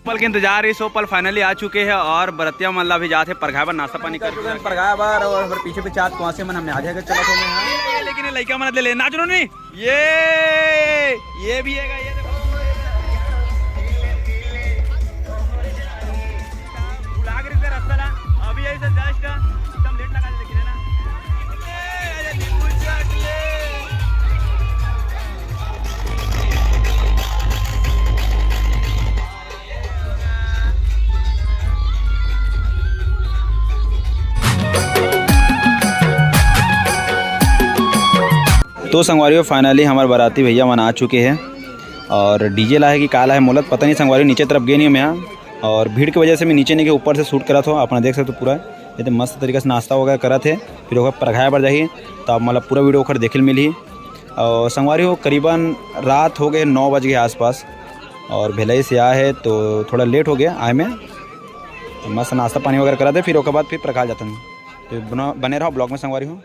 पल के इंतजार इस पल फाइनली आ चुके हैं और बरतिया मल्ला भी जाते परघाय पर नाश्ता पानी कर चुके हैं। परघाय बार और पीछे पे चार कुआसे मन हमने आ जाएगा चला तो मैं लेकिन लड़का मन ले नाच रो नहीं ये भी है ये अभी ऐसे जस्ट एकदम लेट लगा लेकिन है ना तो संगवारियों फाइनली हमारे बाराती भैया मन आ चुके हैं और डीजे ला है कि काला है मोलत पता नहीं। संगवारियों नीचे तरफ गए नहीं मैं यहाँ और भीड़ की वजह से मैं नीचे नहीं के ऊपर से शूट करा था। अपना देख सकते हो पूरा ये तो मस्त तरीके से नाश्ता वगैरह करा थे फिर वो परघाया पर जाइए तो आप मतलब पूरा वीडियो ओखर देखे मिली। और संगवारियों करीबन रात हो गए 9 बज के आसपास और भिलाई से आए है तो थोड़ा लेट हो गया आए में तो मस्त नाश्ता पानी वगैरह करा थे फिर उसके बाद फिर परघा जाता हूँ तो बने रहो ब्लॉग में संगवारियों।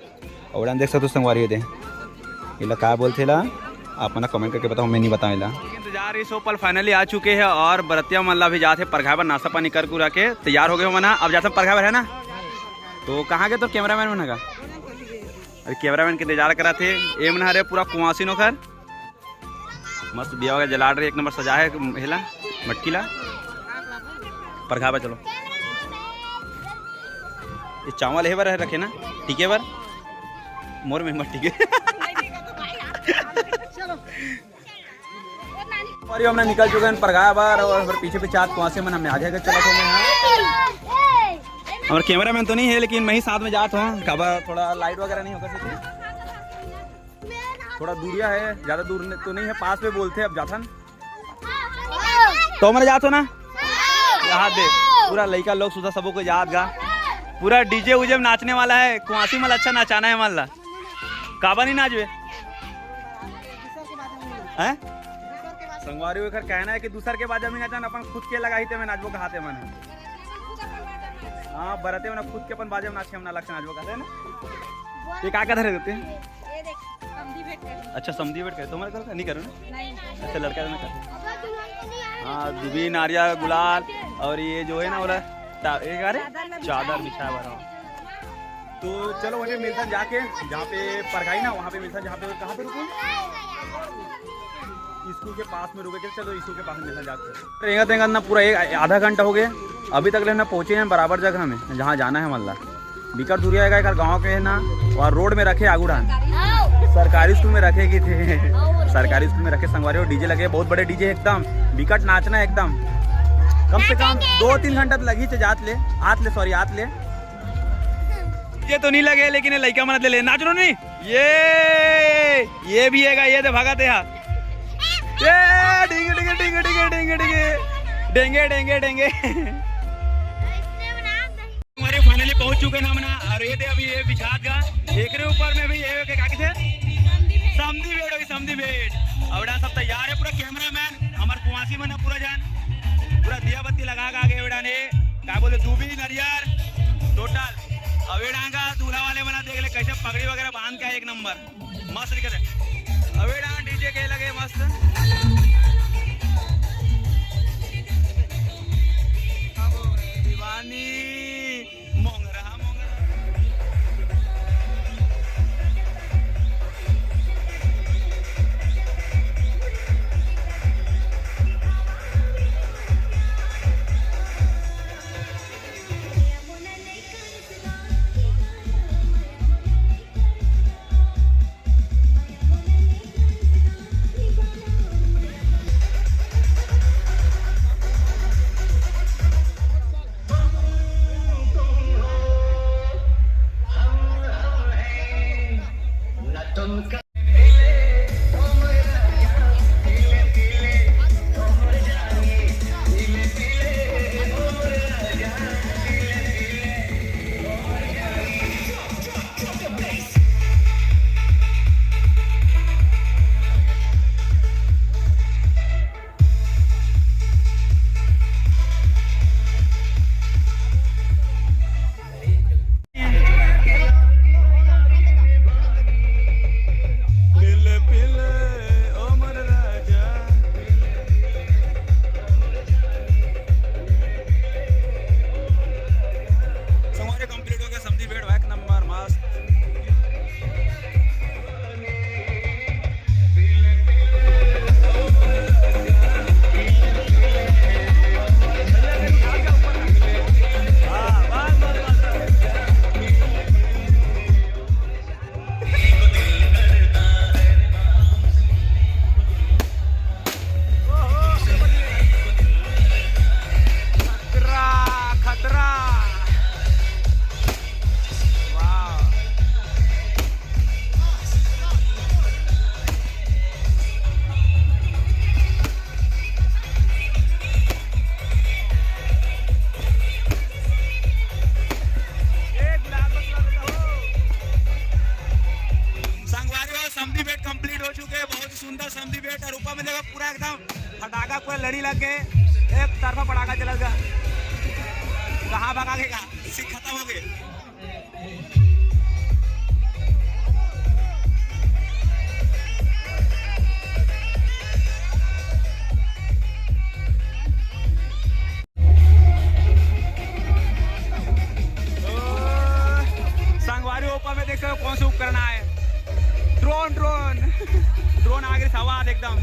और देख सकते हो संगवारियों दे इला क्या बोलते ला आप मना कमेंट करके बताओ मैं नहीं बताऊँगा। इंतजार इस पल फाइनली आ चुके हैं और बरतिया मल्ला भी जाते परघाय पर नाश्ता पानी कर कुरा के तैयार हो गए हो मना। अब जाते परघाय पर है ना तो कहाँ के तो कैमरामैन मना का अरे कैमरामैन के इंतजार करा थे ए मना रे पूरा कुआसी नो खर मस्त दिया वगैरह जला रहे 1 नंबर सजा है हेला मटकी ला परघाय पर चलो। ये चावल है बार रखे ना ठीक है बार मोर में मत ठीक है और हमने निकल चुके हैं परघाय बार और पीछे पे चार कुआसे मन हमने आ जाएगा चला तो मैं हमारे कैमरामैन तो नहीं है लेकिन मैं ही साथ में जाता हूँ खबर थोड़ा लाइट वगैरह नहीं होगा थोड़ा दूरिया है ज्यादा दूर तो नहीं है पास में बोलते अब जाथन तो हमारे जात हो ना याद दे पूरा लड़का लोग सुधा सबों को याद गा पूरा डीजे उजे में नाचने वाला है कुआसी मल अच्छा नाचाना है मल्ला काबा नहीं नाचवे हैं संगवारी का कहना है कि दूसर के बाद जमीन नाचन अपन खुद के लगाई थे मैं नाचबो कहाते मन हाँ बरते में खुद के अपन बाजे में नाचे हम ना लक्ष्य नाचबो कहते हैं ना ये क्या धरे देते हैं अच्छा समझी वेट करे तुम्हारे कर नहीं करो ना अच्छा लड़का तो मैं करते हाँ दुबी नारिया गुलाल और ये जो है ना बोला चादर बिछाया हुआ तो चलो वहीं मिलता जाके जहाँ पे परघाई ना वहाँ पे मिलता जहाँ पे कहाँ पे रुको स्कूल के पास में रुके चलो स्कूल के पास में मिलता जाके रेंगा तेंगा ना पूरा एक आधा घंटा हो गया अभी तक ना पहुँचे हैं बराबर जगह में जहाँ जाना है मल्ला बिकर दूरिया है एक गाँव के है ना और रोड में रखे आगूढ़ान सरकारी स्कूल में रखे की थे सरकारी स्कूल में रखे संगवारी और डीजे लगे बहुत बड़े डीजे एकदम बिकट नाचना एकदम कम से कम 2-3 घंटा तो लगी थे जात ले आत ले ये तो नहीं लगे लेकिन लड़का मन ले नाच रो नहीं ये भी है ये तो भागा थे डेंगे हमारे फाइनली पहुंच चुके हैं हमना और ये अभी ये बिछात का एक ऊपर में भी ये क्या थे समधी बेट और सब तैयार है पूरा कैमरामैन हमारे कुआसी मन पूरा जान पूरा दिया बत्ती लगा के आगे वेड़ा ने क्या बोले दूबी नरियर टोटल अवेड़ा का दूल्हा वाले बना देख ले कैसे पगड़ी वगैरह बांध के एक नंबर मस्त दिखत है अवेड़ा डीजे के लगे मस्त दीवानी के एक तरफा पटाखा चला गया, कहाँ भगा के खत्म हो गए। संगवारी ऊपर में देख सकते हो कौन सा उपकरण है, ड्रोन ड्रोन ड्रोन आगे हवा एकदम।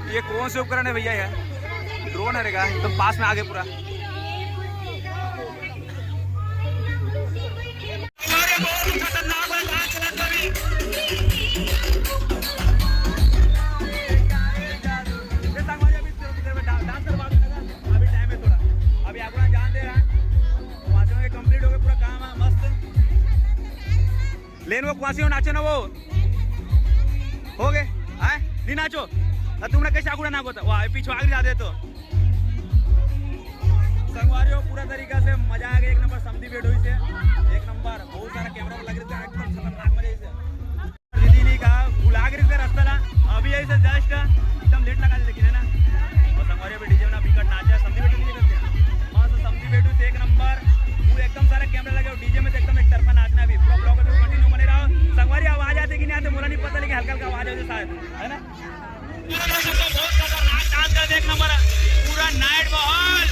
ये कौन से उपकरण है भैया, यार ड्रोन है रहेगा एकदम पास में आगे पूरा। लेन वो कुआसी हो नाचो ना वो हो गए आए नहीं नाचो तुमने कैसे आगुड़ा ना होता वाह पीछे आगे जा दे तो संगवारी हो पूरा तरीका से मजा आ गया। एक नंबर समझी बेट हुई से एक नंबर बहुत सारा कैमरा लग रहा है एकदम खतरनाक मजे से। दीदी नहीं कहा बुला के रास्ता ना अभी ऐसे जस्ट एकदम लेट लगा लेकिन है ना। और संगवारी पे डीजे ना बिकट नाचा समझी बेट नहीं करते मस्त समझी बेटू से एक नंबर पूरा एकदम सारा कैमरा लगे डीजे में तो एकदम एक तरफा नाचना भी पूरा ब्लॉग में कंटिन्यू बने रहो। संगवारी आवाज आती कि नहीं आते मुझे नहीं पता लेकिन हल्का हल्का आवाज आती शायद है ना। बहुत खतरनाक डांस कर एक नंबर पूरा नाइट माहौल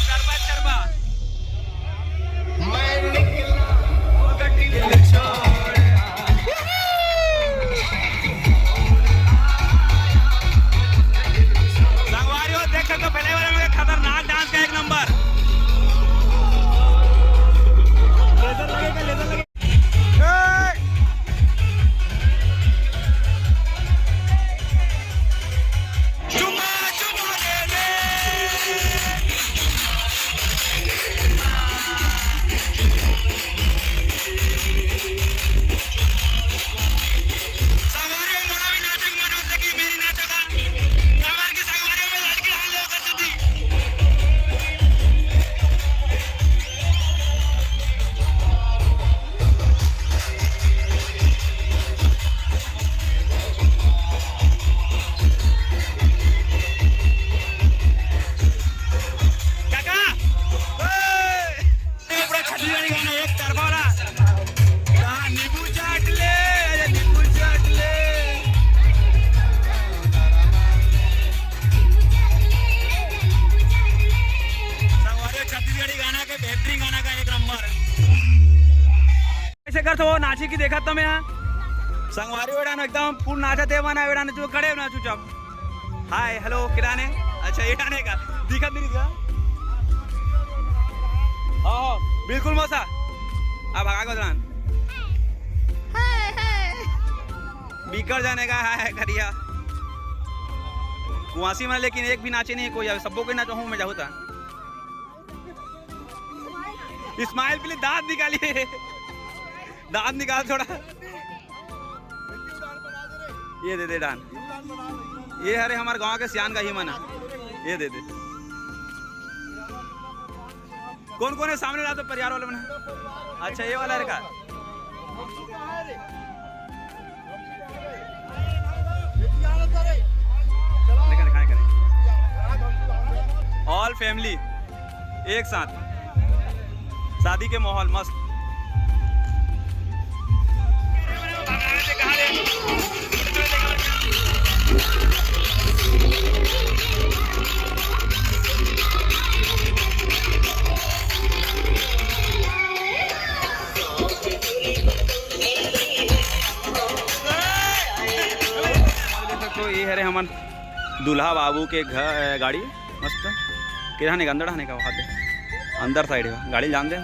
चरबा संगवारी हो देख सकते हो पहले वाले में खतरनाक डांस का एक नंबर लेजर लगेगा लेजर लगेगा। तो नाची की देखा तुम यहाँ संगवारी वेड़ा एकदम फुल नाचा थे वना वेड़ा जो खड़े ना चुपचाप हाय हेलो किराने अच्छा ये डाने का दिखा नहीं दिखा हाँ बिल्कुल मौसा अब भगा को जान बीकर जाने का है करिया कुआसी में लेकिन एक भी नाचे नहीं कोई सबको कोई नाचो हूँ मैं जाऊँ था इस्माइल पहले दांत निकालिए दांत निकाल थोड़ा ये दे दे डान ये हरे हमारे गांव के सियान का ही मन है ये दे दे कौन कौन है सामने ला तो परिवार वाले बने अच्छा ये वाला का ऑल फैमिली एक साथ शादी के माहौल मस्त तो ये है हमार दूल्हा बाबू के घर गाड़ी मस्त किराने का अंदर आने का वहाँ पे अंदर साइड है गाड़ी जान दे